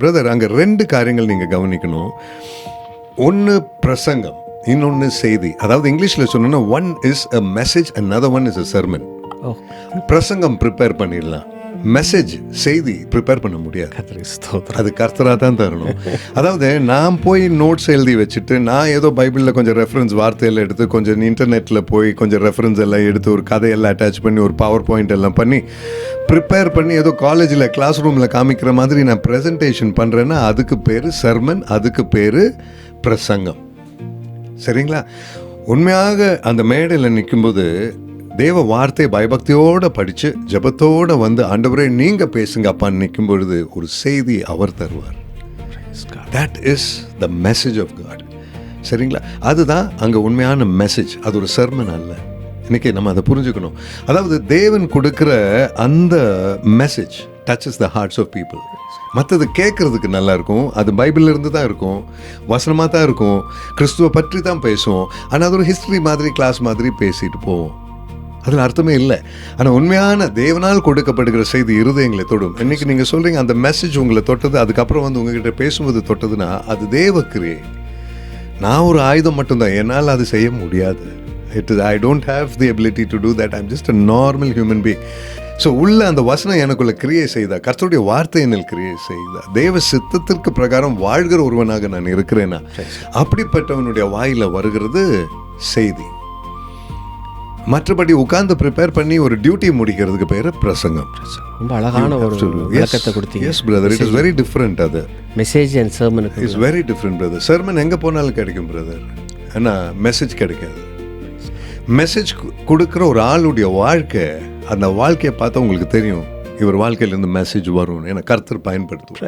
Brother, அங்கே 2 காரியங்கள் நீங்கள் கவனிக்கணும். ஒன்று பிரசங்கம், இன்னொன்று செய்தி. அதாவது இங்கிலீஷில் சொன்னோன்னா one is a message, another one is a sermon. பிரசங்கம் ப்ரிப்பேர் பண்ணிடலாம், மெசேஜ் செய்தி ப்ரிப்பேர் பண்ண முடியாது. அது கர்த்தராக தான் தரணும். அதாவது நான் போய் நோட்ஸ் எழுதி வச்சுட்டு, நான் ஏதோ பைபிளில் கொஞ்சம் ரெஃபரன்ஸ் வார்த்தையெல்லாம் எடுத்து, கொஞ்சம் இன்டர்நெட்டில் போய் கொஞ்சம் ரெஃபரன்ஸ் எல்லாம் எடுத்து, ஒரு கதையெல்லாம் அட்டாச் பண்ணி, ஒரு பவர் பாயிண்ட் எல்லாம் பண்ணி ப்ரிப்பேர் பண்ணி, ஏதோ காலேஜில் கிளாஸ் ரூமில் காமிக்கிற மாதிரி நான் ப்ரெசன்டேஷன் பண்ணுறேன்னா அதுக்கு பேர் சர்மன், அதுக்கு பேர் பிரசங்கம். சரிங்களா? உண்மையாக அந்த மேடையில் நிற்கும்போது தேவ வார்த்தை பயபக்தியோடு படித்து ஜபத்தோடு வந்து ஆண்டவரே நீங்கள் பேசுங்க அப்பான்னு நிற்கும் பொழுது ஒரு செய்தி அவர் தருவார். That is the message of God. சரிங்களா? அதுதான் அங்கே உண்மையான மெசேஜ், அது ஒரு சர்மன் அல்ல. இன்றைக்கி நம்ம அதை புரிஞ்சுக்கணும். அதாவது தேவன் கொடுக்குற அந்த message touches the hearts of people. மற்றது கேட்குறதுக்கு நல்லாயிருக்கும், அது பைபிளிலிருந்து தான் இருக்கும், வசனமாக தான் இருக்கும், கிறிஸ்துவை பற்றி தான் பேசுவோம். ஆனால் அது ஒரு ஹிஸ்ட்ரி மாதிரி, கிளாஸ் மாதிரி பேசிட்டு போவோம். அதில் அர்த்தமே இல்லை. ஆனால் உண்மையான தேவனால் கொடுக்கப்படுகிற செய்தி இருதயங்களை தொடும். இன்றைக்கி நீங்கள் சொல்கிறீங்க அந்த மெசேஜ் உங்களை தொட்டது, அதுக்கப்புறம் வந்து உங்ககிட்ட பேசும்போது தொட்டதுன்னா அது தேவக்கிரியை. நான் ஒரு ஆயுதம் மட்டும்தான், என்னால் அது செய்ய முடியாது. I don't have the ability to do that. I'm just a normal human being. So உள்ள அந்த வசனம் எனக்குள்ள கிரியை செய்தா, கர்த்தருடைய வார்த்தை என்னில் கிரியை செய்தா, தேவ சித்தத்திற்கு பிரகாரம் வாழ்கிற ஒருவனாக நான் இருக்கிறேன்னா, அப்படிப்பட்டவனுடைய வாயில வருகிறது செய்தி. மற்றபடி உட்கார்ந்து ப்ரிப்பேர் பண்ணி ஒரு டியூட்டி முடிக்கிறதுக்கு பேர் பிரசங்கம். ரொம்ப அழகான ஒரு விளக்கத்தை கொடுத்தீங்க. Yes brother, it is very different. அது message and sermon is very different brother. Sermon எங்கே போனாலும் கிடைக்கும் பிரதர், ஆனால் மெசேஜ் கிடைக்காது. மெசேஜ் கொடுக்குற ஒரு ஆளுடைய வாழ்க்கை, அந்த வாழ்க்கையை பார்த்தா உங்களுக்கு தெரியும் இவர் வாழ்க்கையிலேருந்து மெசேஜ் வரும், ஏன்னா கர்த்தர் பயன்படுத்தும்.